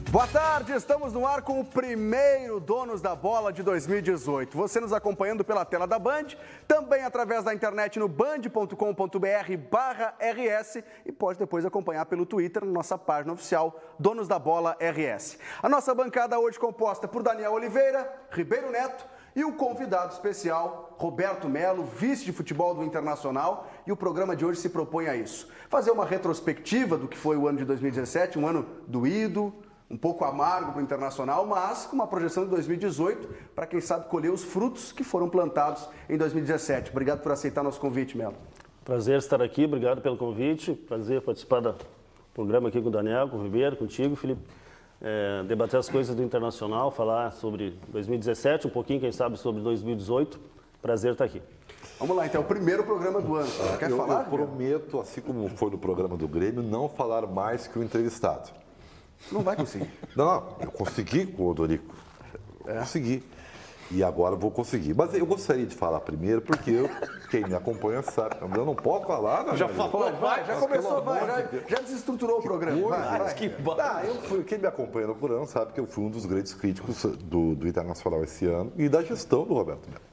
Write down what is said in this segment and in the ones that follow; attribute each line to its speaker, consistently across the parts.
Speaker 1: Boa tarde, estamos no ar com o primeiro Donos da Bola de 2018. Você nos acompanhando pela tela da Band, também através da internet no band.com.br/RS e pode depois acompanhar pelo Twitter na nossa página oficial Donos da Bola RS. A nossa bancada hoje composta por Daniel Oliveira, Ribeiro Neto e o convidado especial, Roberto Melo, vice de futebol do Internacional, e o programa de hoje se propõe a isso. Fazer uma retrospectiva do que foi o ano de 2017, um ano doído, um pouco amargo para o Internacional, mas com uma projeção de 2018, para quem sabe colher os frutos que foram plantados em 2017. Obrigado por aceitar nosso convite, Melo.
Speaker 2: Prazer estar aqui, obrigado pelo convite. Prazer participar do programa aqui com o Daniel, com o Ribeiro, contigo, Felipe. Debater as coisas do Internacional, falar sobre 2017, um pouquinho, quem sabe, sobre 2018. Prazer estar aqui.
Speaker 1: Vamos lá, então, o primeiro programa do ano. Quer falar?
Speaker 3: Eu prometo, assim como foi no programa do Grêmio, não falar mais que o entrevistado.
Speaker 1: Não vai conseguir.
Speaker 3: Não, eu consegui com o Odorico. Consegui. E agora vou conseguir. Mas eu gostaria de falar primeiro, porque quem me acompanha sabe. Eu não posso falar, né?
Speaker 1: Já falou, já começou, já desestruturou o programa.
Speaker 3: Quem me acompanha no programa sabe que eu fui um dos grandes críticos do Internacional esse ano e da gestão do Roberto Melo.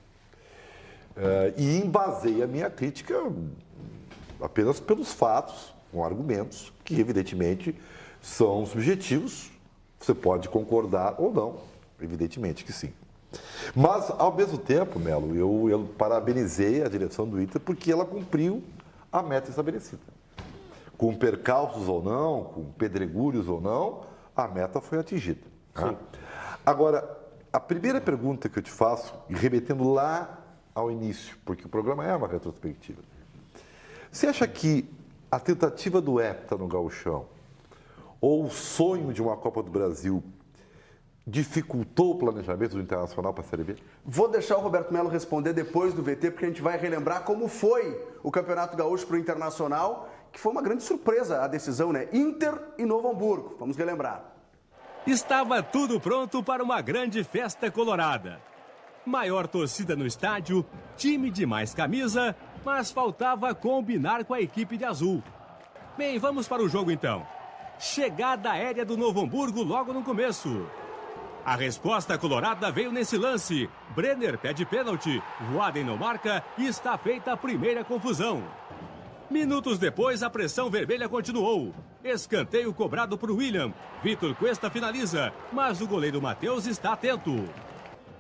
Speaker 3: E embasei a minha crítica apenas pelos fatos, com argumentos, que evidentemente são subjetivos, você pode concordar ou não, evidentemente que sim. Mas, ao mesmo tempo, Melo, eu parabenizei a direção do Inter porque ela cumpriu a meta estabelecida. Com percalços ou não, com pedregulhos ou não, a meta foi atingida. Tá? Agora, a primeira pergunta que eu te faço, remetendo lá ao início, porque o programa é uma retrospectiva, você acha que a tentativa do Hepta no Gauchão ou o sonho de uma Copa do Brasil dificultou o planejamento do Internacional para a Série B?
Speaker 1: Vou deixar o Roberto Melo responder depois do VT, porque a gente vai relembrar como foi o Campeonato Gaúcho para o Internacional, que foi uma grande surpresa a decisão, né? Inter e Novo Hamburgo, vamos relembrar.
Speaker 4: Estava tudo pronto para uma grande festa colorada. Maior torcida no estádio, time de mais camisa, mas faltava combinar com a equipe de azul. Bem, vamos para o jogo então. Chegada aérea do Novo Hamburgo logo no começo. A resposta colorada veio nesse lance. Brenner pede pênalti, Voaden não marca e está feita a primeira confusão. Minutos depois, a pressão vermelha continuou. Escanteio cobrado por William. Vitor Cuesta finaliza, mas o goleiro Matheus está atento.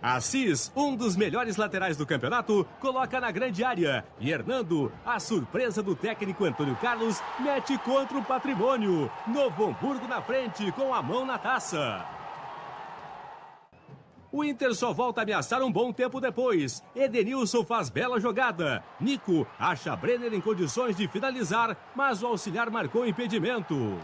Speaker 4: Assis, um dos melhores laterais do campeonato, coloca na grande área. E Hernando, a surpresa do técnico Antônio Carlos, mete contra o patrimônio. Novo Hamburgo na frente, com a mão na taça. O Inter só volta a ameaçar um bom tempo depois. Edenilson faz bela jogada. Nico acha Brenner em condições de finalizar, mas o auxiliar marcou impedimento.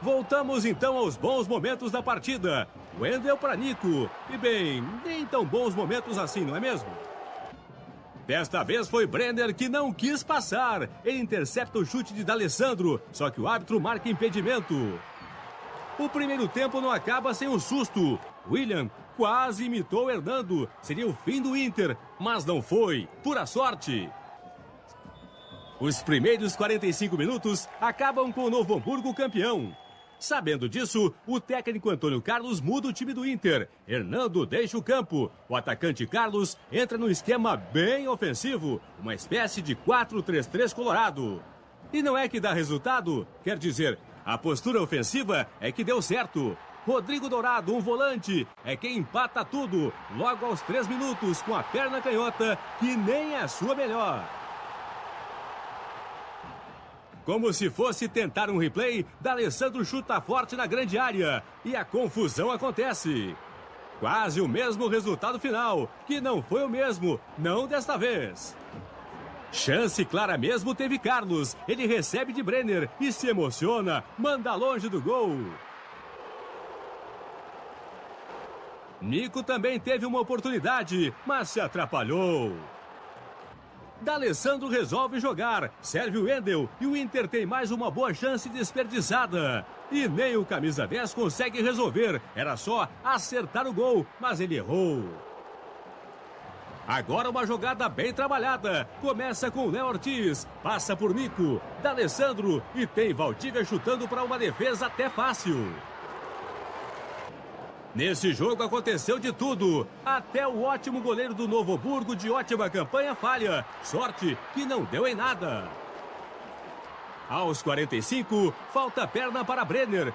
Speaker 4: Voltamos então aos bons momentos da partida. Wendel para Nico. E bem, nem tão bons momentos assim, não é mesmo? Desta vez foi Brenner que não quis passar. Ele intercepta o chute de D'Alessandro, só que o árbitro marca impedimento. O primeiro tempo não acaba sem um susto. William quase imitou Hernando. Seria o fim do Inter, mas não foi. Pura sorte. Os primeiros 45 minutos acabam com o Novo Hamburgo campeão. Sabendo disso, o técnico Antônio Carlos muda o time do Inter. Hernando deixa o campo. O atacante Carlos entra no esquema bem ofensivo, uma espécie de 4-3-3 colorado. E não é que dá resultado, quer dizer, a postura ofensiva é que deu certo. Rodrigo Dourado, um volante, é quem empata tudo, logo aos 3 minutos, com a perna canhota, que nem é a sua melhor. Como se fosse tentar um replay, D'Alessandro chuta forte na grande área e a confusão acontece. Quase o mesmo resultado final, que não foi o mesmo, não desta vez. Chance clara mesmo teve Carlos, ele recebe de Brenner e se emociona, manda longe do gol. Nico também teve uma oportunidade, mas se atrapalhou. D'Alessandro resolve jogar, serve o Wendel e o Inter tem mais uma boa chance desperdiçada. E nem o camisa 10 consegue resolver, era só acertar o gol, mas ele errou. Agora uma jogada bem trabalhada. Começa com o Léo Ortiz, passa por Nico, D'Alessandro e tem Valdívia chutando para uma defesa até fácil. Nesse jogo aconteceu de tudo. Até o ótimo goleiro do Novo Hamburgo de ótima campanha falha. Sorte que não deu em nada. Aos 45, falta perna para Brenner.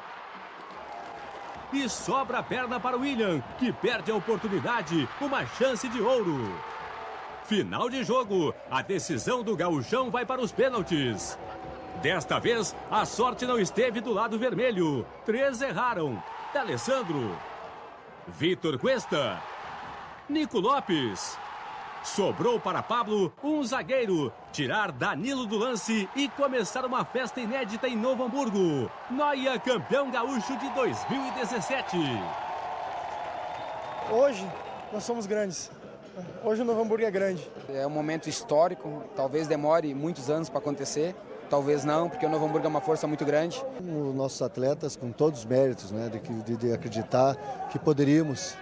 Speaker 4: E sobra a perna para o William, que perde a oportunidade, uma chance de ouro. Final de jogo, a decisão do gauchão vai para os pênaltis. Desta vez, a sorte não esteve do lado vermelho. 3 erraram. D'Alessandro, Vitor Cuesta, Nico Lopes. Sobrou para Pablo, um zagueiro, tirar Danilo do lance e começar uma festa inédita em Novo Hamburgo. Noia campeão gaúcho de 2017.
Speaker 5: Hoje nós somos grandes. Hoje o Novo Hamburgo é grande.
Speaker 6: É um momento histórico, talvez demore muitos anos para acontecer. Talvez não, porque o Novo Hamburgo é uma força muito grande.
Speaker 7: Os nossos atletas, com todos os méritos, né, de acreditar que poderíamos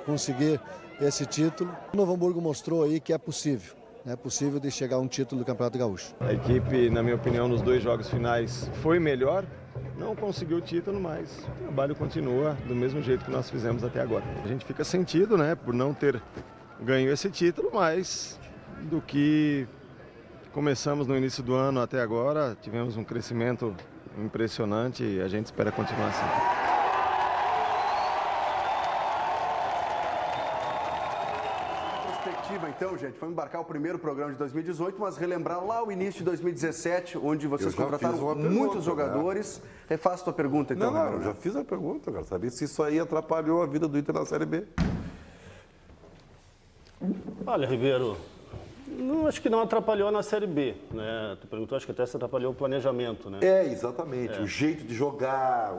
Speaker 7: conseguir esse título. O Novo Hamburgo mostrou aí que é possível de chegar a um título do Campeonato Gaúcho.
Speaker 8: A equipe, na minha opinião, nos 2 jogos finais foi melhor, não conseguiu o título, mas o trabalho continua do mesmo jeito que nós fizemos até agora. A gente fica sentido, né, por não ter ganho esse título, mas do que começamos no início do ano até agora, tivemos um crescimento impressionante e a gente espera continuar assim.
Speaker 1: Então, gente, vamos embarcar o primeiro programa de 2018, mas relembrar lá o início de 2017, onde vocês contrataram muitos jogadores. Né? Refaça a tua pergunta, então.
Speaker 3: Não, eu já fiz a pergunta, eu quero saber se isso aí atrapalhou a vida do Inter na Série B.
Speaker 2: Olha, Ribeiro, acho que não atrapalhou na Série B, né? Tu perguntou, acho que até se atrapalhou o planejamento, né?
Speaker 3: Exatamente. O jeito de jogar,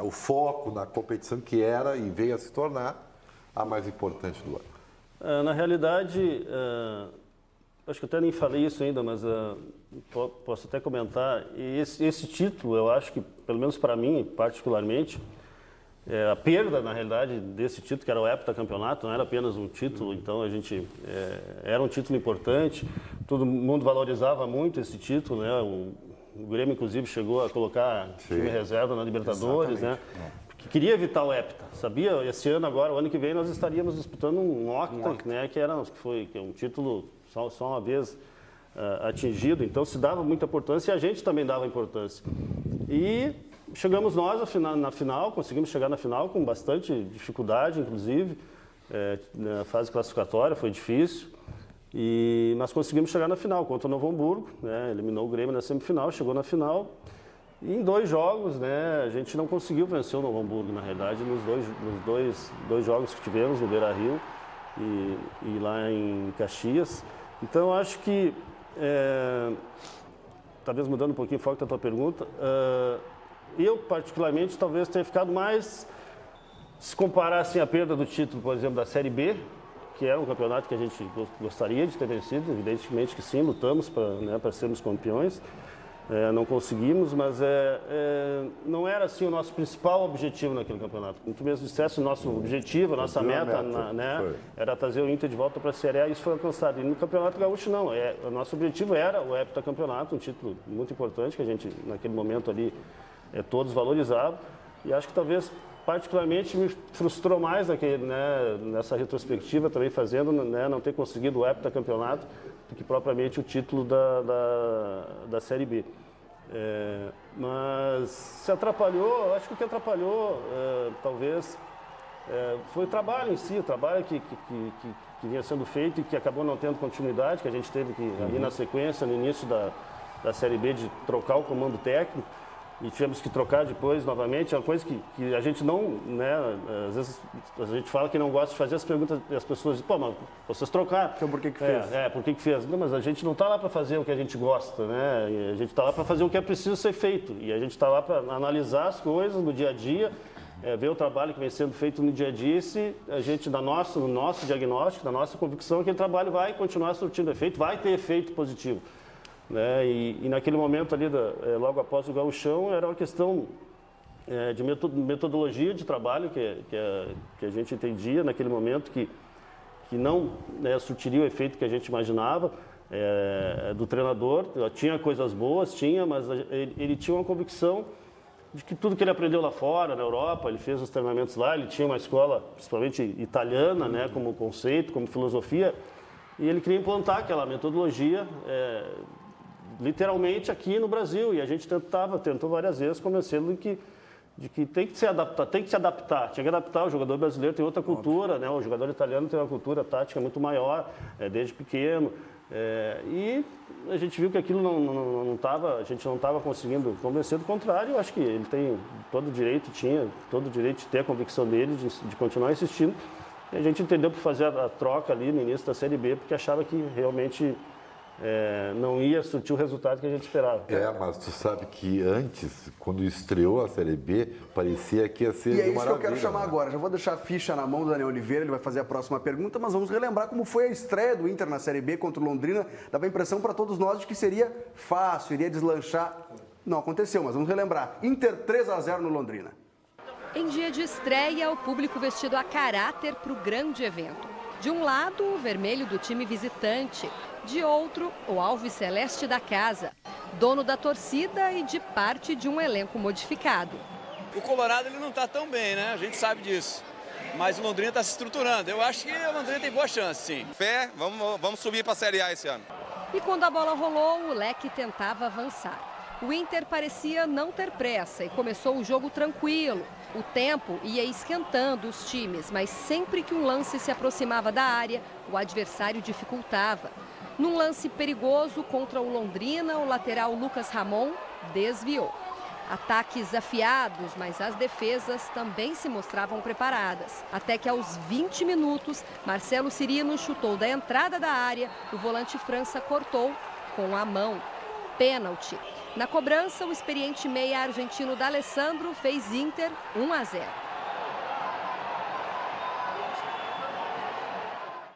Speaker 3: o foco na competição que era e veio a se tornar a mais importante do ano.
Speaker 2: Na realidade, acho que até nem falei isso ainda, mas posso até comentar. E esse título, eu acho que, pelo menos para mim, particularmente, a perda, na realidade, desse título, que era o heptacampeonato, não era apenas um título, então a gente era um título importante, todo mundo valorizava muito esse título, né? O Grêmio, inclusive, chegou a colocar time reserva na Libertadores, né? Que queria evitar o hepta, sabia? Esse ano agora, o ano que vem, nós estaríamos disputando um octa, né? Que é um título só uma vez atingido, então se dava muita importância e a gente também dava importância. E chegamos nós na final, conseguimos chegar na final com bastante dificuldade, inclusive, na fase classificatória foi difícil, mas conseguimos chegar na final contra o Novo Hamburgo, né? Eliminou o Grêmio na semifinal, chegou na final. E em 2 jogos, né, a gente não conseguiu vencer o Novo Hamburgo, na realidade, nos dois jogos que tivemos, no Beira-Rio e lá em Caxias. Então, eu acho que, talvez mudando um pouquinho o foco da tua pergunta, eu, particularmente, talvez tenha ficado mais, se comparar assim, a perda do título, por exemplo, da Série B, que era um campeonato que a gente gostaria de ter vencido, evidentemente que sim, lutamos para sermos campeões. Não conseguimos, mas não era assim o nosso principal objetivo naquele campeonato. Como tu mesmo disseste, o nosso objetivo, a nossa meta, era trazer o Inter de volta para a Série A e isso foi alcançado. E no Campeonato Gaúcho não, o nosso objetivo era o heptacampeonato, um título muito importante que a gente naquele momento ali todos valorizavam. E acho que talvez particularmente me frustrou mais nessa retrospectiva também fazendo, não ter conseguido o heptacampeonato do que propriamente o título da Série B. Mas se atrapalhou, acho que o que atrapalhou talvez foi o trabalho em si, o trabalho que vinha sendo feito e que acabou não tendo continuidade, que a gente teve que ali na sequência, no início da Série B, de trocar o comando técnico. E tivemos que trocar depois novamente, é uma coisa que a gente não, às vezes a gente fala que não gosta de fazer as perguntas e as pessoas dizem, pô, mas vocês trocaram.
Speaker 1: Então por que fez?
Speaker 2: Por que fez? Não, mas a gente não está lá para fazer o que a gente gosta, né? E a gente está lá para fazer o que é preciso ser feito. E a gente está lá para analisar as coisas no dia a dia, ver o trabalho que vem sendo feito no dia a dia e se a gente, no nosso diagnóstico, na nossa convicção, aquele trabalho vai continuar surtindo efeito, vai ter efeito positivo. Né? E naquele momento ali, logo após o gauchão, era uma questão de metodologia de trabalho que a gente entendia naquele momento que não, né, surtiria o efeito que a gente imaginava do treinador. Tinha coisas boas, mas ele tinha uma convicção de que tudo que ele aprendeu lá fora, na Europa, ele fez os treinamentos lá, ele tinha uma escola, principalmente italiana, né, como conceito, como filosofia, e ele queria implantar aquela metodologia literalmente aqui no Brasil, e a gente tentou várias vezes convencê-lo de que tem que se adaptar, tinha que adaptar. O jogador brasileiro tem outra cultura, né, o jogador italiano tem uma cultura tática muito maior, desde pequeno. E a gente viu que aquilo a gente não estava conseguindo convencer, do contrário. Eu acho que ele tinha todo o direito de ter a convicção dele, de continuar insistindo. E a gente entendeu por fazer a troca ali no início da Série B, porque achava que realmente não ia surtir o resultado que a gente esperava.
Speaker 3: Mas tu sabe que antes, quando estreou a Série B, parecia que ia ser
Speaker 1: E é isso
Speaker 3: maravilha,
Speaker 1: que eu quero chamar agora. Já vou deixar a ficha na mão do Daniel Oliveira, ele vai fazer a próxima pergunta, mas vamos relembrar como foi a estreia do Inter na Série B contra o Londrina. Dava a impressão para todos nós de que seria fácil, iria deslanchar. Não aconteceu, mas vamos relembrar. Inter 3-0 no Londrina.
Speaker 9: Em dia de estreia, o público vestido a caráter para o grande evento. De um lado, o vermelho do time visitante. De outro, o alvo celeste da casa, dono da torcida e de parte de um elenco modificado.
Speaker 10: O Colorado ele não está tão bem, né? A gente sabe disso. Mas o Londrina está se estruturando. Eu acho que o Londrina tem boa chance, sim.
Speaker 11: Fé, vamos subir para a Série A esse ano.
Speaker 9: E quando a bola rolou, o Leque tentava avançar. O Inter parecia não ter pressa e começou o jogo tranquilo. O tempo ia esquentando os times, mas sempre que um lance se aproximava da área, o adversário dificultava. Num lance perigoso contra o Londrina, o lateral Lucas Ramon desviou. Ataques afiados, mas as defesas também se mostravam preparadas. Até que aos 20 minutos, Marcelo Cirino chutou da entrada da área, o volante França cortou com a mão. Pênalti. Na cobrança, o experiente meia argentino D'Alessandro fez Inter 1-0.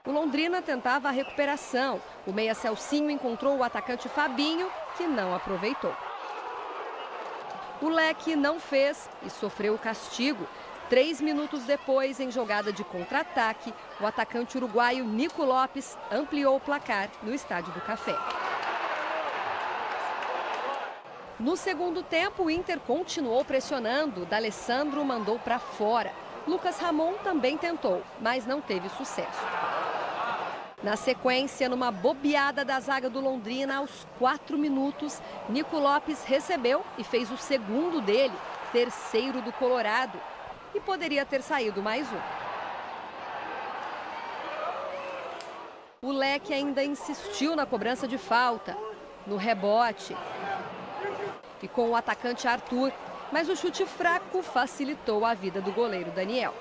Speaker 9: O Londrina tentava a recuperação. O meia Celcinho encontrou o atacante Fabinho, que não aproveitou. O Leque não fez e sofreu o castigo. 3 minutos depois, em jogada de contra-ataque, o atacante uruguaio Nico Lopes ampliou o placar no Estádio do Café. No segundo tempo, o Inter continuou pressionando. D'Alessandro mandou para fora. Lucas Ramon também tentou, mas não teve sucesso. Na sequência, numa bobeada da zaga do Londrina, aos 4 minutos, Nico Lopes recebeu e fez o segundo dele, terceiro do Colorado. E poderia ter saído mais um. O Leque ainda insistiu na cobrança de falta, no rebote. E com o atacante Arthur, mas o chute fraco facilitou a vida do goleiro Daniel.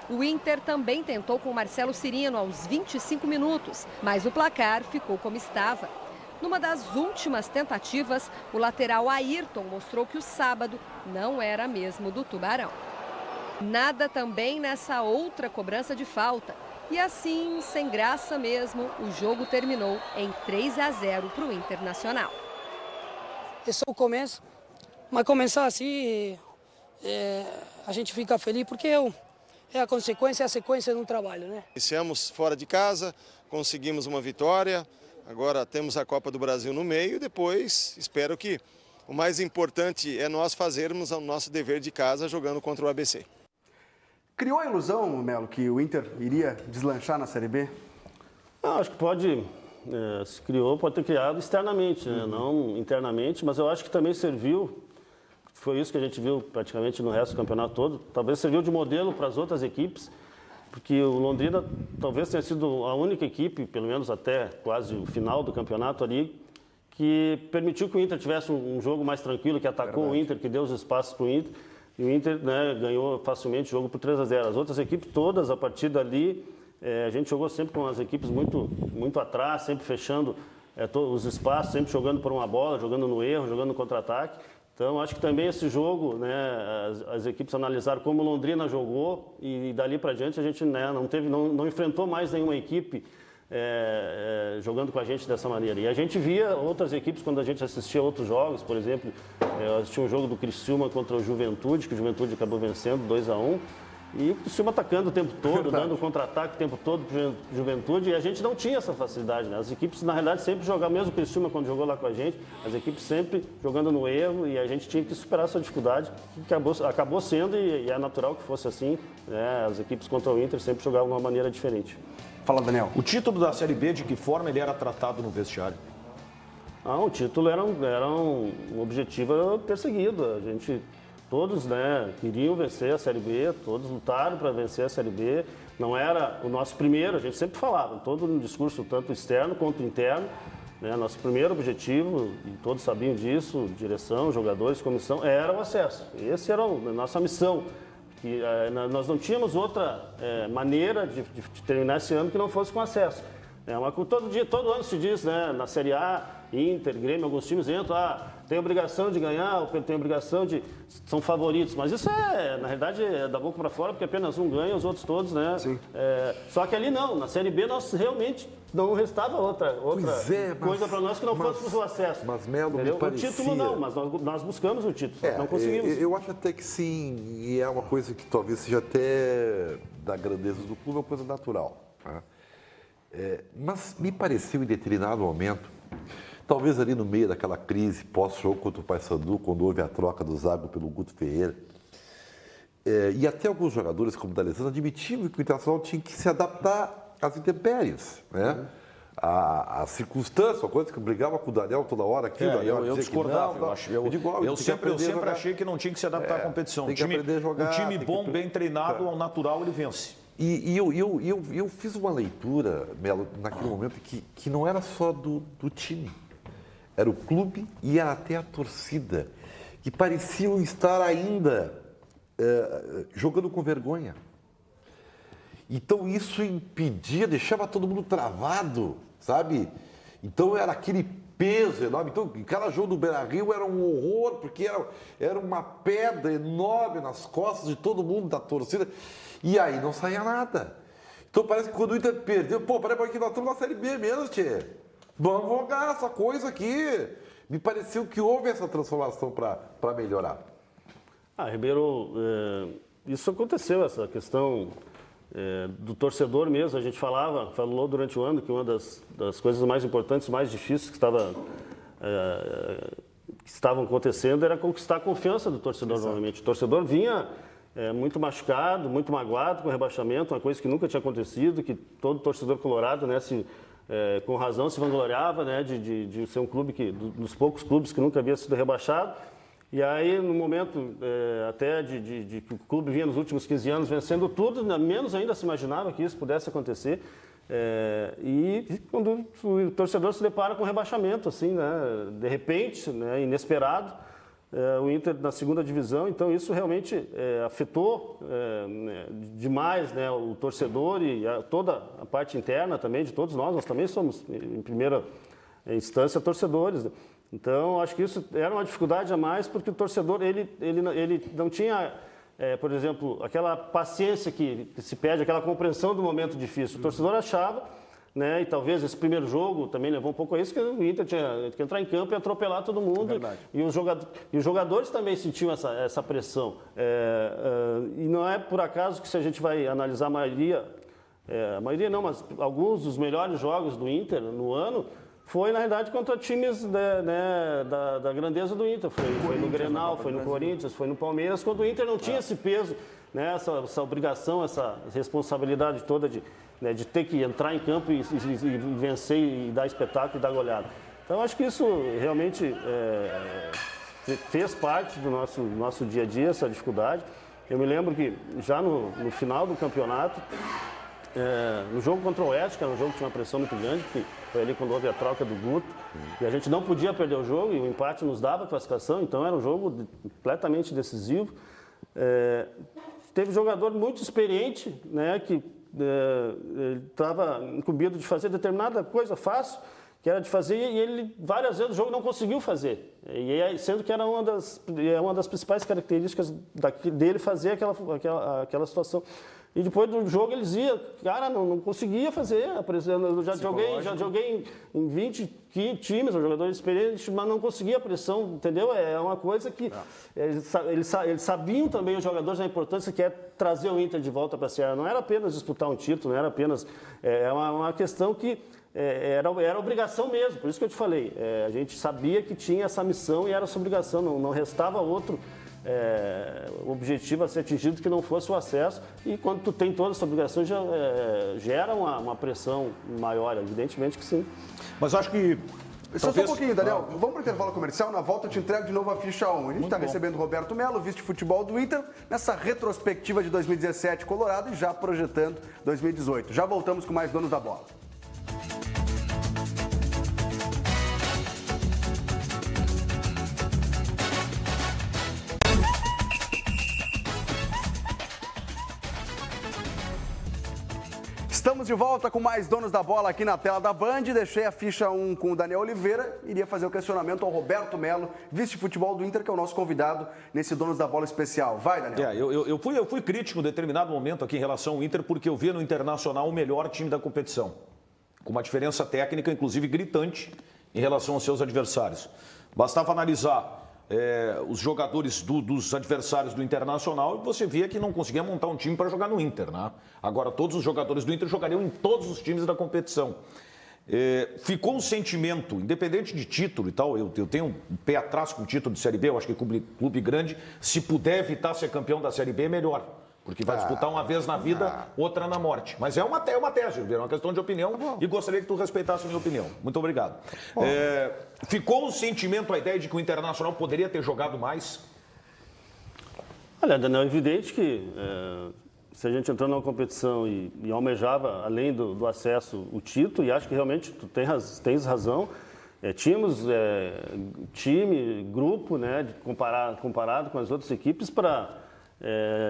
Speaker 9: O Inter também tentou com Marcelo Cirino aos 25 minutos, mas o placar ficou como estava. Numa das últimas tentativas, o lateral Ayrton mostrou que o sábado não era mesmo do Tubarão. Nada também nessa outra cobrança de falta. E assim, sem graça mesmo, o jogo terminou em 3-0 para o Internacional.
Speaker 12: É só o começo, mas começar assim, a gente fica feliz porque é a sequência de um trabalho, né?
Speaker 8: Iniciamos fora de casa, conseguimos uma vitória, agora temos a Copa do Brasil no meio e depois espero que o mais importante é nós fazermos o nosso dever de casa jogando contra o ABC.
Speaker 1: Criou a ilusão, Melo, que o Inter iria deslanchar na Série B?
Speaker 2: Acho que pode... se criou, pode ter criado externamente, né? Não internamente, mas eu acho que também serviu, foi isso que a gente viu praticamente no resto do campeonato todo, talvez serviu de modelo para as outras equipes, porque o Londrina talvez tenha sido a única equipe, pelo menos até quase o final do campeonato ali, que permitiu que o Inter tivesse um jogo mais tranquilo, que atacou o Inter, que deu os espaços para o Inter, e o Inter, né, ganhou facilmente o jogo por 3-0. As outras equipes todas, a partir dali, a gente jogou sempre com as equipes muito atrás, sempre fechando os espaços, sempre jogando por uma bola, jogando no erro, jogando no contra-ataque. Então, acho que também esse jogo, né, as equipes analisaram como o Londrina jogou e dali para diante a gente, né, não enfrentou mais nenhuma equipe jogando com a gente dessa maneira. E a gente via outras equipes quando a gente assistia outros jogos, por exemplo, eu assisti um jogo do Criciúma contra o Juventude, que o Juventude acabou vencendo 2-1. E o Criciúma atacando o tempo todo, dando contra-ataque o tempo todo para Juventude, e a gente não tinha essa facilidade, né? As equipes, na realidade, sempre jogavam, mesmo o Criciúma quando jogou lá com a gente, as equipes sempre jogando no erro, e a gente tinha que superar essa dificuldade, que acabou sendo, e é natural que fosse assim, né? As equipes contra o Inter sempre jogavam de uma maneira diferente.
Speaker 1: Fala, Daniel.
Speaker 13: O título da Série B, de que forma ele era tratado no vestiário?
Speaker 2: O título era um objetivo perseguido, todos, né, queriam vencer a Série B, todos lutaram para vencer a Série B. Não era o nosso primeiro, a gente sempre falava, todo no discurso, tanto externo quanto interno, né, nosso primeiro objetivo, e todos sabiam disso, direção, jogadores, comissão, era o acesso. Essa era a nossa missão. Que, nós não tínhamos outra maneira de terminar esse ano que não fosse com acesso. Todo ano se diz, né, na Série A, Inter, Grêmio, alguns times entram, tem obrigação de ganhar, tem obrigação de... São favoritos, mas isso na realidade, é da boca para fora, porque apenas um ganha, os outros todos, né? Sim. Só que ali não, na Série B nós realmente não restava outra coisa para nós que não fosse o acesso.
Speaker 3: Mas, Melo, me parecia...
Speaker 2: O título não, mas nós buscamos o título, não conseguimos.
Speaker 3: Eu acho até que sim, e é uma coisa que talvez seja até da grandeza do clube, é uma coisa natural, né? Mas me pareceu em determinado momento, talvez ali no meio daquela crise pós-jogo contra o Paysandu, quando houve a troca do Zago pelo Guto Ferreira, e até alguns jogadores, como o D'Alessandro, admitiam que o Internacional tinha que se adaptar às intempéries, né? A circunstância, uma coisa que eu brigava com o Daniel toda hora aqui.
Speaker 13: Eu discordava, eu sempre achei que não tinha que se adaptar à competição.
Speaker 3: Tem que aprender a jogar.
Speaker 13: Um time bom, bem treinado, ao natural, ele vence.
Speaker 3: E eu fiz uma leitura, Melo, naquele momento que não era só do time. Era o clube e era até a torcida, que pareciam estar ainda jogando com vergonha. Então isso impedia, deixava todo mundo travado, sabe? Então era aquele peso enorme. Então cada jogo do Beira-Rio era um horror, porque era uma pedra enorme nas costas de todo mundo da torcida. E aí não saía nada. Então parece que quando o Inter perdeu, peraí, porque nós estamos na Série B mesmo, tchê. Vamos jogar essa coisa aqui. Me pareceu que houve essa transformação para melhorar.
Speaker 2: Ribeiro, isso aconteceu, essa questão do torcedor mesmo. A gente falou durante o ano que uma das coisas mais importantes, mais difíceis que estavam acontecendo era conquistar a confiança do torcedor. Normalmente o torcedor vinha muito machucado, muito magoado com o rebaixamento, uma coisa que nunca tinha acontecido, que todo torcedor colorado, né, com razão se vangloriava, né, de ser um clube dos poucos clubes que nunca havia sido rebaixado. E aí, no momento até de que o clube vinha nos últimos 15 anos vencendo tudo, menos ainda se imaginava que isso pudesse acontecer. E quando o torcedor se depara com rebaixamento, assim, né, de repente, né, inesperado, o Inter na segunda divisão, então isso realmente afetou demais, né, o torcedor e toda a parte interna também de todos nós também somos, em primeira instância, torcedores, né? Então, acho que isso era uma dificuldade a mais, porque o torcedor ele não tinha, por exemplo, aquela paciência que se pede, aquela compreensão do momento difícil. O torcedor achava, né, e talvez esse primeiro jogo também levou um pouco a isso, que o Inter tinha que entrar em campo e atropelar todo mundo. E os jogadores também sentiam essa pressão. E não é por acaso que, se a gente vai analisar a maioria não, mas alguns dos melhores jogos do Inter no ano, foi, na realidade, contra times da grandeza do Inter. Foi no Grenal, foi no Corinthians, foi no Palmeiras, quando o Inter não tinha esse peso, né, essa obrigação, essa responsabilidade toda de ter que entrar em campo e vencer e dar espetáculo e dar goleada. Então, acho que isso realmente fez parte do nosso dia a dia, essa dificuldade. Eu me lembro que já no final do campeonato, no jogo contra o Oeste, que era um jogo que tinha uma pressão muito grande, que foi ali quando houve a troca do Guto, e a gente não podia perder o jogo, e o empate nos dava a classificação, então era um jogo completamente decisivo. Teve jogador muito experiente, né, que estava incumbido de fazer determinada coisa fácil, que era de fazer, e ele várias vezes o jogo não conseguiu fazer, sendo que era uma das principais características dele fazer aquela situação. E depois do jogo ele dizia, cara, não conseguia fazer. Eu já joguei em 20 times, um jogador experiente, mas não conseguia a pressão, entendeu? É uma coisa que eles sabiam também, os jogadores, a importância que é trazer o Inter de volta para a Série A. Não era apenas disputar um título, não era apenas... É uma questão que era obrigação mesmo, por isso que eu te falei. A gente sabia que tinha essa missão e era essa obrigação, não restava outro... objetivo a ser atingido que não fosse o acesso, e quando tu tem toda essa obrigação gera uma pressão maior, evidentemente que sim.
Speaker 13: Mas acho que...
Speaker 1: Só um pouquinho, Daniel. Vamos para o intervalo comercial, na volta eu te entrego de novo a ficha 1. A gente está recebendo o Roberto Melo, vice-futebol do Inter, nessa retrospectiva de 2017 Colorado e já projetando 2018. Já voltamos com mais Donos da Bola. Estamos de volta com mais Donos da Bola aqui na tela da Band. Deixei a ficha 1 com o Daniel Oliveira. Iria fazer o questionamento ao Roberto Melo, vice-futebol do Inter, que é o nosso convidado nesse Donos da Bola especial. Vai, Daniel.
Speaker 13: Eu fui crítico em determinado momento aqui em relação ao Inter, porque eu via no Internacional o melhor time da competição. Com uma diferença técnica, inclusive gritante, em relação aos seus adversários. Bastava analisar os jogadores dos adversários do Internacional e você via que não conseguia montar um time para jogar no Inter, né? Agora, todos os jogadores do Inter jogariam em todos os times da competição. Ficou um sentimento, independente de título e tal, eu tenho um pé atrás com o título de Série B, eu acho que clube grande, se puder evitar ser campeão da Série B, é melhor. Porque vai disputar uma vez na vida, outra na morte. Mas é uma tese, é uma questão de opinião e gostaria que tu respeitasse a minha opinião. Muito obrigado. Ficou um sentimento, a ideia de que o Internacional poderia ter jogado mais?
Speaker 2: Olha, Daniel, é evidente que se a gente entrou numa competição e almejava, além do acesso, o título, e acho que realmente tu tens razão, tínhamos time, grupo, né, comparado com as outras equipes para...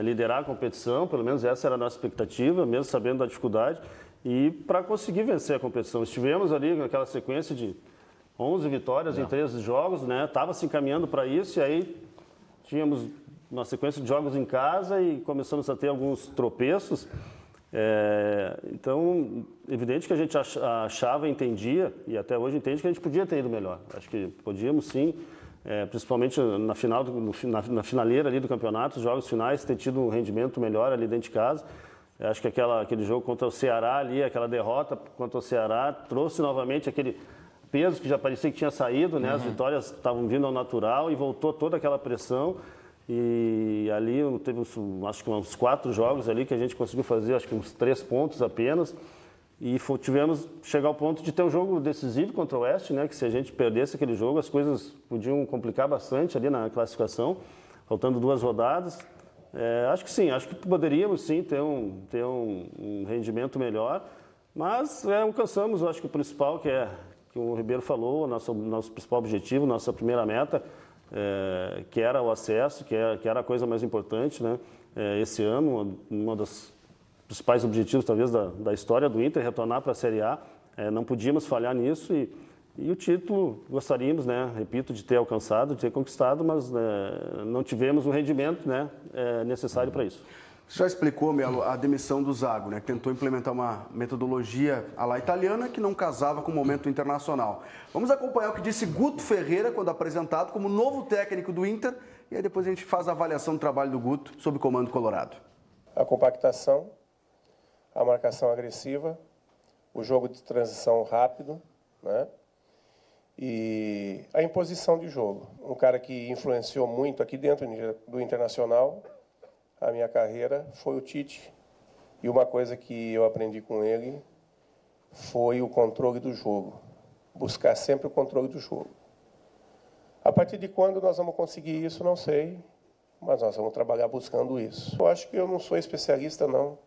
Speaker 2: liderar a competição, pelo menos essa era a nossa expectativa, mesmo sabendo da dificuldade, e para conseguir vencer a competição. Estivemos ali naquela sequência de 11 vitórias em 13 jogos, né? Estava se encaminhando para isso, e aí tínhamos uma sequência de jogos em casa e começamos a ter alguns tropeços. Então, evidente que a gente achava, entendia, e até hoje entende que a gente podia ter ido melhor. Acho que podíamos sim. Principalmente na finaleira ali do campeonato, os jogos finais, ter tido um rendimento melhor ali dentro de casa. Acho que aquele jogo contra o Ceará ali, aquela derrota contra o Ceará, trouxe novamente aquele peso que já parecia que tinha saído, né? As vitórias estavam vindo ao natural e voltou toda aquela pressão. E ali teve, acho que uns 4 jogos ali que a gente conseguiu fazer, acho que uns 3 pontos apenas. E tivemos chegar ao ponto de ter um jogo decisivo contra o Oeste, né? Que se a gente perdesse aquele jogo, as coisas podiam complicar bastante ali na classificação, faltando 2 rodadas. Acho que sim, acho que poderíamos sim ter um rendimento melhor, mas alcançamos, acho que o principal, que o Ribeiro falou, nosso principal objetivo, nossa primeira meta, que era o acesso, que era a coisa mais importante, né? Esse ano, uma das principais objetivos, talvez, da história do Inter, retornar para a Série A. Não podíamos falhar nisso e o título gostaríamos, né, repito, de ter alcançado, de ter conquistado, mas não tivemos o rendimento, né, necessário para isso.
Speaker 1: Você já explicou, Melo, a demissão do Zago, né, que tentou implementar uma metodologia à la italiana que não casava com o momento internacional. Vamos acompanhar o que disse Guto Ferreira quando apresentado como novo técnico do Inter e aí depois a gente faz a avaliação do trabalho do Guto sob o comando colorado.
Speaker 14: A compactação, a marcação agressiva, o jogo de transição rápido, né? E a imposição de jogo. Um cara que influenciou muito aqui dentro do Internacional, a minha carreira, foi o Tite. E uma coisa que eu aprendi com ele foi o controle do jogo. Buscar sempre o controle do jogo. A partir de quando nós vamos conseguir isso, não sei, mas nós vamos trabalhar buscando isso. Eu acho que eu não sou especialista, não,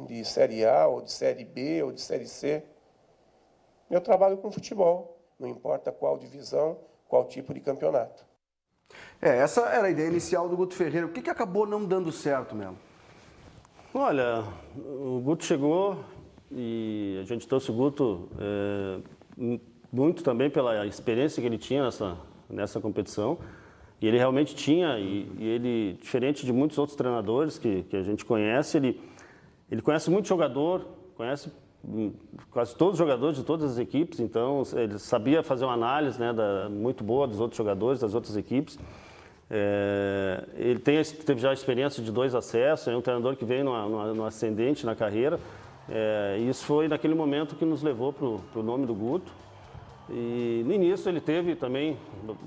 Speaker 14: de Série A, ou de Série B, ou de Série C. Eu trabalho com futebol, não importa qual divisão, qual tipo de campeonato.
Speaker 1: Essa era a ideia inicial do Guto Ferreira. O que acabou não dando certo, Melo?
Speaker 2: Olha, o Guto chegou e a gente trouxe o Guto muito também pela experiência que ele tinha nessa competição. E ele realmente tinha, e ele, diferente de muitos outros treinadores que a gente conhece, ele ele conhece muito jogador, conhece quase todos os jogadores de todas as equipes, então ele sabia fazer uma análise, né, muito boa dos outros jogadores, das outras equipes. Ele teve já a experiência de 2 acessos, é um treinador que veio no ascendente na carreira. E isso foi naquele momento que nos levou para o nome do Guto. E no início ele teve também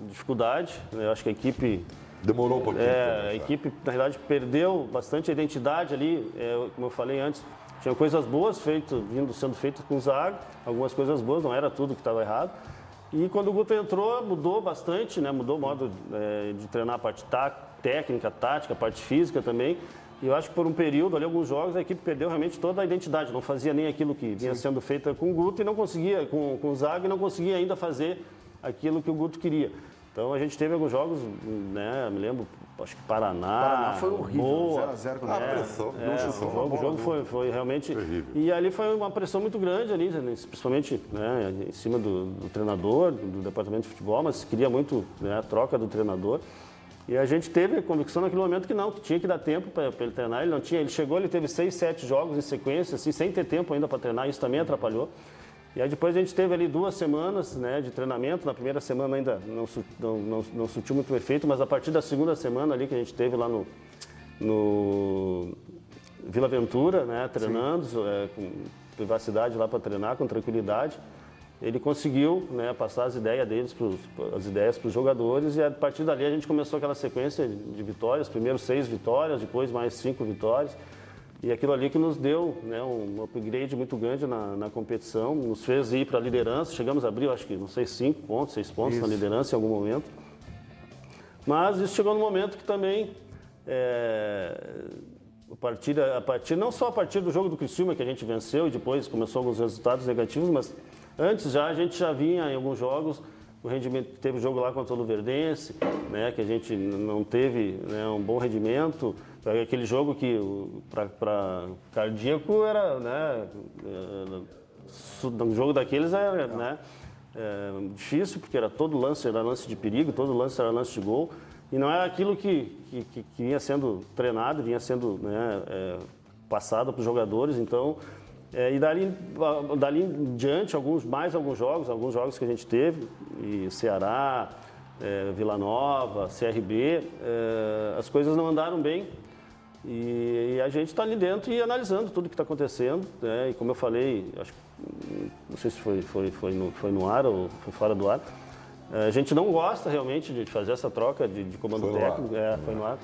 Speaker 2: dificuldade, eu acho que a equipe...
Speaker 3: Demorou um pouquinho.
Speaker 2: A equipe, na realidade, perdeu bastante a identidade ali, como eu falei antes. Tinha coisas boas sendo feitas com o Zago, algumas coisas boas, não era tudo que estava errado. E quando o Guto entrou, mudou bastante, né? Mudou o modo de treinar a parte técnica, tática, a parte física também. E eu acho que por um período, ali, alguns jogos, a equipe perdeu realmente toda a identidade. Não fazia nem aquilo que vinha sendo feito com o Guto e não conseguia, com o Zago, e não conseguia ainda fazer aquilo que o Guto queria. Então a gente teve alguns jogos, né? Me lembro, acho que Paraná
Speaker 1: foi horrível, 0-0 com
Speaker 3: a pressão.
Speaker 2: O jogo foi realmente terrível. E ali foi uma pressão muito grande ali, principalmente, né, em cima do treinador, do departamento de futebol, mas queria muito, né, a troca do treinador. E a gente teve a convicção naquele momento que tinha que dar tempo para ele treinar. Ele chegou, ele teve 6, 7 jogos em sequência, assim, sem ter tempo ainda para treinar, isso também atrapalhou. E aí depois a gente teve ali 2 semanas, né, de treinamento. Na primeira semana ainda não surtiu muito efeito, mas a partir da segunda semana ali que a gente teve lá no Vila Ventura, né, treinando, com privacidade lá para treinar, com tranquilidade, ele conseguiu, né, passar as ideias para os jogadores, e a partir dali a gente começou aquela sequência de vitórias, primeiro 6 vitórias, depois mais 5 vitórias. E aquilo ali que nos deu, né, um upgrade muito grande na competição, nos fez ir para a liderança. Chegamos a abrir, acho que, não sei, 5 pontos, 6 pontos na liderança em algum momento. Mas isso chegou no momento que também, não só a partir do jogo do Criciúma, que a gente venceu e depois começou alguns resultados negativos, mas antes a gente já vinha em alguns jogos, o rendimento, teve jogo lá contra o Luverdense, né, que a gente não teve, né, um bom rendimento. Aquele jogo que para cardíaco era, né, um jogo daqueles era, né, difícil, porque era todo lance, era lance de perigo, todo lance era lance de gol, e não era aquilo que vinha sendo treinado, vinha sendo, né, passado para os jogadores. Então, e dali em diante, alguns jogos que a gente teve, e Ceará, Vila Nova, CRB, as coisas não andaram bem. E a gente está ali dentro e analisando tudo que está acontecendo, né? E como eu falei, acho que, não sei se foi no ar ou foi fora do ar, a gente não gosta realmente de fazer essa troca de comando técnico, foi no ar,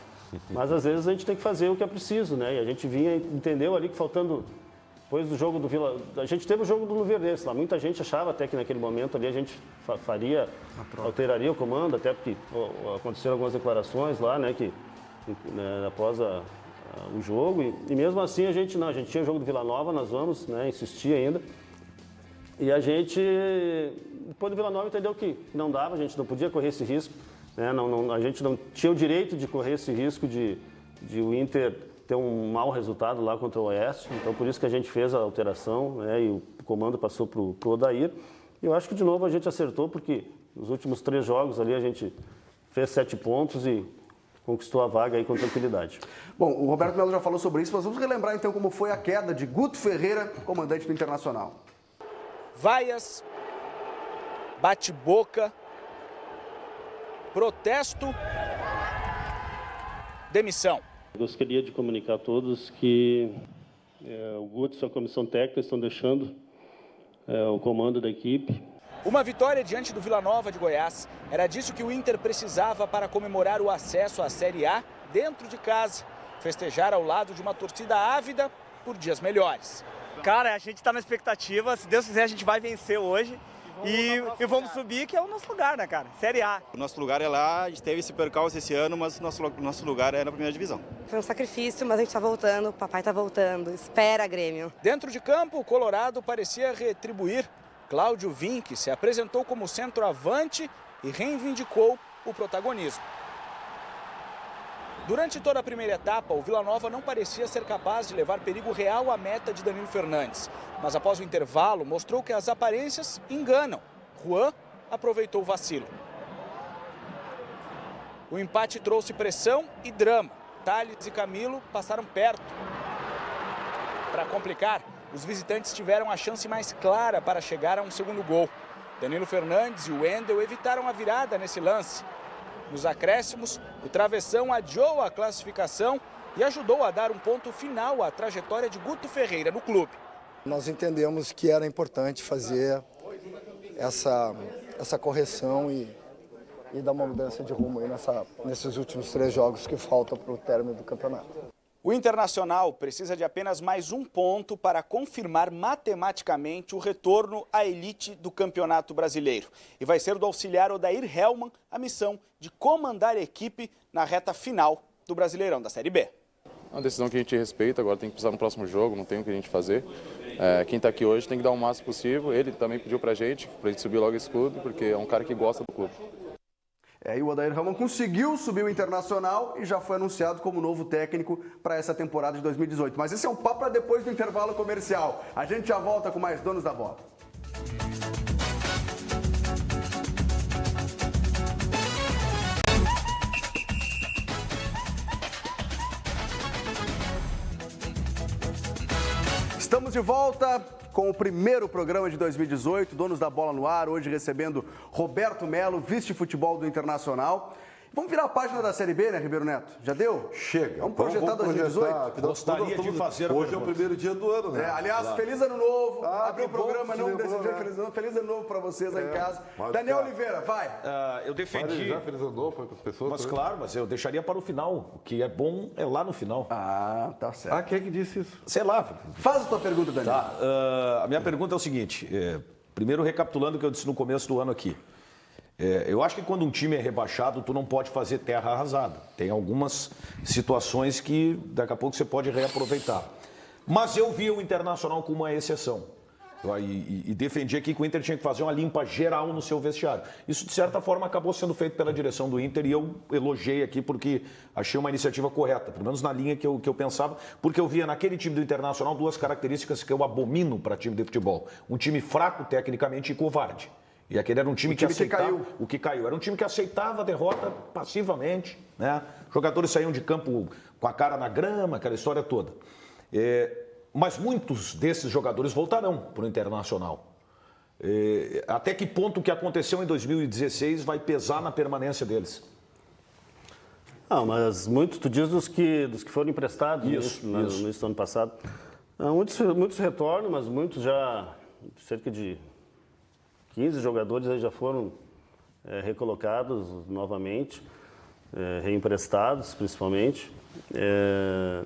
Speaker 2: mas às vezes a gente tem que fazer o que é preciso, né? E a gente entendeu ali que faltando, depois do jogo do Vila, a gente teve o jogo do Luverdense lá, muita gente achava até que naquele momento ali a gente alteraria o comando, até porque aconteceram algumas declarações lá, né, após o jogo, e mesmo assim a gente tinha o jogo do Vila Nova, nós vamos, né, insistir ainda, e a gente, depois do Vila Nova, entendeu que não dava, a gente não podia correr esse risco, né, a gente não tinha o direito de correr esse risco de o Inter ter um mau resultado lá contra o Oeste, então por isso que a gente fez a alteração, né, e o comando passou para o Odair, e eu acho que de novo a gente acertou, porque nos últimos 3 jogos ali a gente fez 7 pontos e conquistou a vaga aí com tranquilidade.
Speaker 1: Bom, o Roberto Melo já falou sobre isso, mas vamos relembrar então como foi a queda de Guto Ferreira, comandante do Internacional.
Speaker 15: Vaias, bate-boca, protesto, demissão.
Speaker 2: Gostaria de comunicar a todos que o Guto e sua comissão técnica estão deixando o comando da equipe.
Speaker 15: Uma vitória diante do Vila Nova de Goiás era disso que o Inter precisava para comemorar o acesso à Série A dentro de casa. Festejar ao lado de uma torcida ávida por dias melhores.
Speaker 16: Cara, a gente está na expectativa, se Deus quiser a gente vai vencer hoje e vamos subir, que é o nosso lugar, né, cara? Série A.
Speaker 17: O nosso lugar é lá, a gente teve esse percalço esse ano, mas o nosso lugar é na primeira divisão.
Speaker 18: Foi um sacrifício, mas a gente está voltando, o papai está voltando, espera, Grêmio.
Speaker 15: Dentro de campo, o Colorado parecia retribuir. Cláudio Vinck se apresentou como centroavante e reivindicou o protagonismo. Durante toda a primeira etapa, o Vila Nova não parecia ser capaz de levar perigo real à meta de Danilo Fernandes. Mas após o intervalo, mostrou que as aparências enganam. Juan aproveitou o vacilo. O empate trouxe pressão e drama. Thales e Camilo passaram perto. Para complicar, os visitantes tiveram a chance mais clara para chegar a um segundo gol. Danilo Fernandes e o Wendel evitaram a virada nesse lance. Nos acréscimos, o travessão adiou a classificação e ajudou a dar um ponto final à trajetória de Guto Ferreira no clube.
Speaker 19: Nós entendemos que era importante fazer essa correção e dar uma mudança de rumo aí nesses últimos 3 jogos que faltam para o término do campeonato.
Speaker 15: O Internacional precisa de apenas mais um ponto para confirmar matematicamente o retorno à elite do Campeonato Brasileiro. E vai ser do auxiliar Odair Hellmann a missão de comandar a equipe na reta final do Brasileirão da Série B.
Speaker 20: É uma decisão que a gente respeita, agora tem que precisar no próximo jogo, não tem o que a gente fazer. Quem está aqui hoje tem que dar o máximo possível. Ele também pediu para a gente subir logo esse clube, porque é um cara que gosta do clube.
Speaker 1: E o Odair Hellmann conseguiu subir o Internacional e já foi anunciado como novo técnico para essa temporada de 2018. Mas esse é um papo para depois do intervalo comercial. A gente já volta com mais Donos da Bola. Estamos de volta com o primeiro programa de 2018, Donos da Bola no Ar, hoje recebendo Roberto Melo, vice-futebol do Internacional. Vamos virar a página da Série B, né, Ribeiro Neto? Já deu?
Speaker 3: Chega.
Speaker 1: Vamos projetar 2018?
Speaker 13: Gostaria de fazer
Speaker 3: Hoje é o primeiro dia do ano, né?
Speaker 1: Aliás, feliz ano novo. Abriu o programa, não desejei feliz ano novo para vocês aí em casa. Daniel Oliveira, vai.
Speaker 13: Eu defendi...
Speaker 3: Feliz ano novo para as pessoas.
Speaker 13: Mas claro, mas eu deixaria para o final. O que é bom é lá no final.
Speaker 1: Tá certo.
Speaker 3: Quem é que disse isso?
Speaker 13: Sei lá.
Speaker 1: Faz a tua pergunta, Daniel.
Speaker 13: A minha pergunta é o seguinte. Primeiro, recapitulando o que eu disse no começo do ano aqui. Eu acho que quando um time é rebaixado, tu não pode fazer terra arrasada. Tem algumas situações que daqui a pouco você pode reaproveitar. Mas eu vi o Internacional como uma exceção. E defendi aqui que o Inter tinha que fazer uma limpa geral no seu vestiário. Isso, de certa forma, acabou sendo feito pela direção do Inter e eu elogiei aqui porque achei uma iniciativa correta, pelo menos na linha que eu pensava, porque eu via naquele time do Internacional 2 características que eu abomino para time de futebol. Um time fraco tecnicamente e covarde. E aquele era um time que aceitava o que caiu. Era um time que aceitava a derrota passivamente, né? Jogadores saíam de campo com a cara na grama, aquela história toda. Mas muitos desses jogadores voltarão para o Internacional. Até que ponto o que aconteceu em 2016 vai pesar na permanência deles?
Speaker 2: Mas muitos, tu diz dos que foram emprestados no início do ano passado. Muitos retornam, mas muitos já, cerca de 15 jogadores aí já foram recolocados novamente, reemprestados principalmente.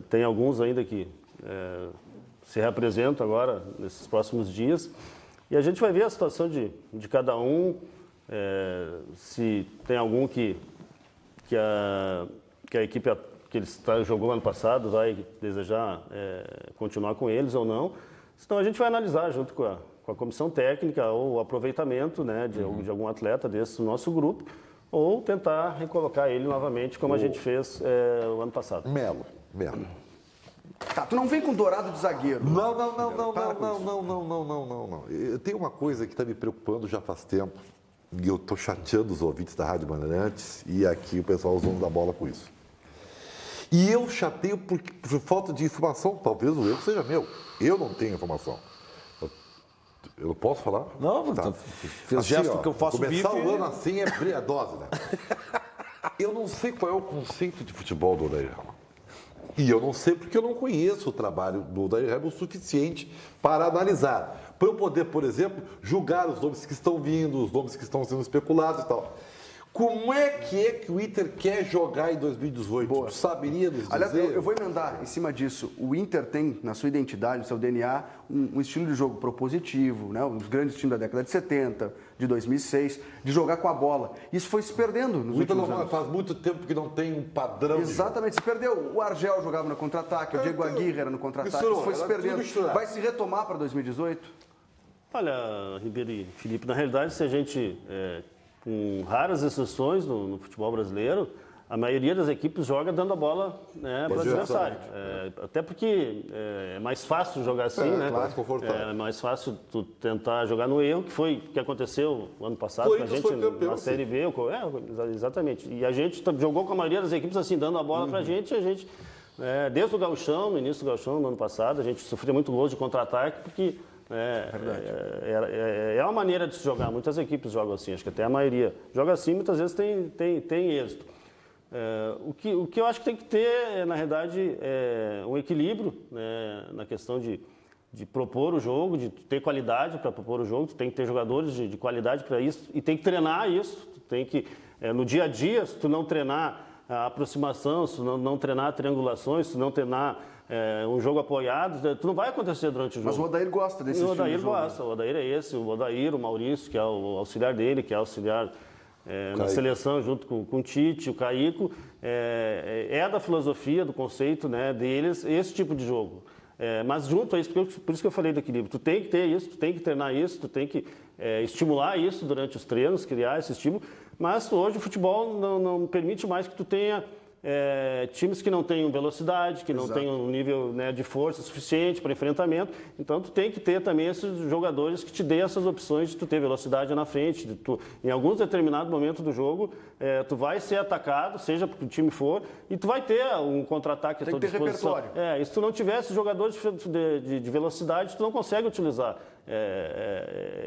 Speaker 2: Tem alguns ainda que se reapresentam agora nesses próximos dias. E a gente vai ver a situação de cada um, se tem algum que a equipe que ele jogou ano passado vai desejar continuar com eles ou não. Senão a gente vai analisar junto com a comissão técnica ou o aproveitamento, né, de algum atleta desse nosso grupo, ou tentar recolocar ele novamente, como a gente fez o ano passado.
Speaker 3: Melo.
Speaker 1: Tu não vem com dourado de zagueiro.
Speaker 3: Não. Tem uma coisa que está me preocupando já faz tempo, e eu estou chateando os ouvintes da Rádio Bandeirantes e aqui o pessoal usando da bola com isso. E eu chateio por falta de informação, talvez o erro seja meu. Eu não tenho informação. Eu posso falar?
Speaker 13: Não, tá. Fez assim, gesto que eu faço bife.
Speaker 3: Começar o ano assim é dose, né? Eu não sei qual é o conceito de futebol do Odair Hellmann. E eu não sei porque eu não conheço o trabalho do Odair Hellmann o suficiente para analisar. Para eu poder, por exemplo, julgar os nomes que estão vindo, os nomes que estão sendo especulados e tal. Como é que o Inter quer jogar em 2018? Tu saberia nos dizer?
Speaker 1: Aliás, eu vou emendar em cima disso. O Inter tem, na sua identidade, no seu DNA, um estilo de jogo propositivo, né? Os grandes times da década de 70, de 2006, de jogar com a bola. Isso foi se perdendo nos últimos anos.
Speaker 3: Faz muito tempo que não tem um padrão.
Speaker 1: Exatamente, se perdeu. O Argel jogava no contra-ataque, o Diego Aguirre era no contra-ataque. Isso foi se perdendo. Vai se retomar para 2018?
Speaker 2: Olha, Ribeiro e Felipe, na realidade, se a gente... com raras exceções no futebol brasileiro, a maioria das equipes joga dando a bola, né, para o adversário. Até porque é mais fácil jogar assim, né?
Speaker 3: Mais confortável.
Speaker 2: É mais fácil tu tentar jogar no erro, que foi o que aconteceu ano passado com a gente na Série B. Exatamente. E a gente jogou com a maioria das equipes assim, dando a bola para a gente desde o Gauchão, no início do Gauchão, no ano passado, a gente sofria muito gols de contra-ataque, porque é uma maneira de se jogar. Muitas equipes jogam assim, acho que até a maioria joga assim, muitas vezes tem êxito. O que eu acho que tem que ter, na realidade, um equilíbrio, né, na questão de propor o jogo, de ter qualidade para propor o jogo. Tu tem que ter jogadores de qualidade para isso e tem que treinar isso. Tu tem que, no dia a dia, se tu não treinar a aproximação, se tu não treinar triangulações, se tu não treinar um jogo apoiado, tu não vai acontecer durante o jogo.
Speaker 1: Mas o Odair gosta desse
Speaker 2: estilo
Speaker 1: de jogo.
Speaker 2: O Odair gosta, o Odair é esse, o Odair, o Maurício, que é o auxiliar dele, que é auxiliar na seleção junto com o Tite, o Caico, da filosofia, do conceito, né, deles, esse tipo de jogo. Mas junto a isso, por isso que eu falei do equilíbrio, tu tem que ter isso, tu tem que treinar isso, tu tem que estimular isso durante os treinos, criar esse estímulo, mas hoje o futebol não permite mais que tu tenha times que não tenham velocidade, que não tenham um nível, né, de força suficiente para enfrentamento. Então tu tem que ter também esses jogadores que te dêem essas opções de tu ter velocidade na frente, em alguns determinados momentos do jogo tu vai ser atacado, seja porque o time for, e tu vai ter um contra-ataque à tua disposição. Tem que ter repertório. E se tu não tivesse jogadores de velocidade, tu não consegue utilizar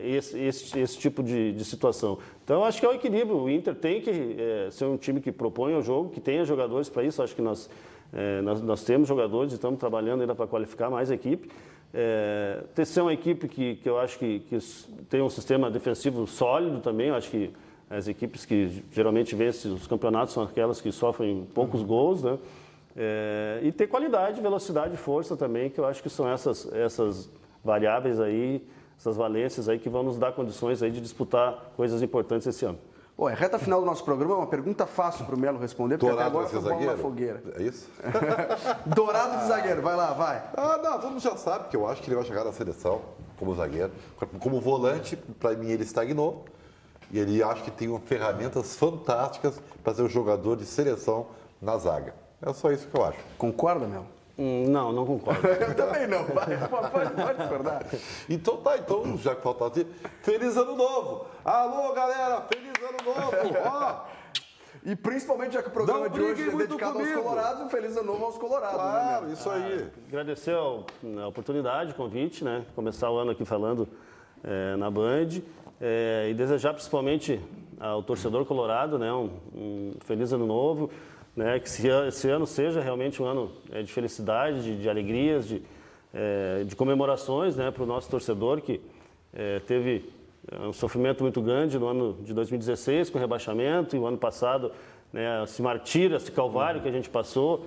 Speaker 2: esse tipo de situação. Então, eu acho que é o equilíbrio. O Inter tem que ser um time que propõe o jogo, que tenha jogadores para isso. Acho que nós temos jogadores e estamos trabalhando ainda para qualificar mais a equipe. Ter ser uma equipe que eu acho que tem um sistema defensivo sólido também. Eu acho que as equipes que geralmente vencem os campeonatos são aquelas que sofrem poucos gols, né? E ter qualidade, velocidade e força também, que eu acho que são essas variáveis aí, essas valências aí que vão nos dar condições aí de disputar coisas importantes esse ano.
Speaker 1: Bom, reta final do nosso programa, uma pergunta fácil para o Melo responder, porque
Speaker 3: Dourado
Speaker 1: até agora foi bola na fogueira.
Speaker 3: É isso?
Speaker 1: Dourado de zagueiro, vai lá, vai.
Speaker 3: Não, todo mundo já sabe que eu acho que ele vai chegar na seleção como zagueiro. Como volante, para mim ele estagnou. E ele acho que tem ferramentas fantásticas para ser um jogador de seleção na zaga. É só isso que eu acho.
Speaker 1: Concorda, Melo?
Speaker 2: Não concordo.
Speaker 1: Eu também não, pode discordar.
Speaker 3: Então já que falta assim, feliz ano novo! Alô, galera, feliz ano novo!
Speaker 1: E principalmente, já que o programa de hoje é dedicado aos colorados, um feliz ano novo aos colorados.
Speaker 3: Claro,
Speaker 1: né,
Speaker 3: isso aí.
Speaker 2: Agradecer a oportunidade, o convite, né? Começar o ano aqui falando na Band. E desejar principalmente ao torcedor colorado, né, um feliz ano novo. Né, que esse ano seja realmente um ano de felicidade, de alegrias, de comemorações, né, para o nosso torcedor que teve um sofrimento muito grande no ano de 2016 com o rebaixamento, e o ano passado, né, esse martírio, esse calvário que a gente passou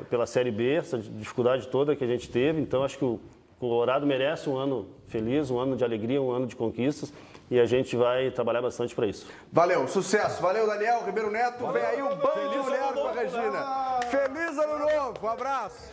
Speaker 2: pela Série B, essa dificuldade toda que a gente teve. Então acho que o Colorado merece um ano feliz, um ano de alegria, um ano de conquistas. E a gente vai trabalhar bastante para isso.
Speaker 1: Valeu, sucesso. Valeu, Daniel, Ribeiro Neto. Valeu. Vem aí o Band Mulher com a Regina. Feliz ano novo. Um abraço.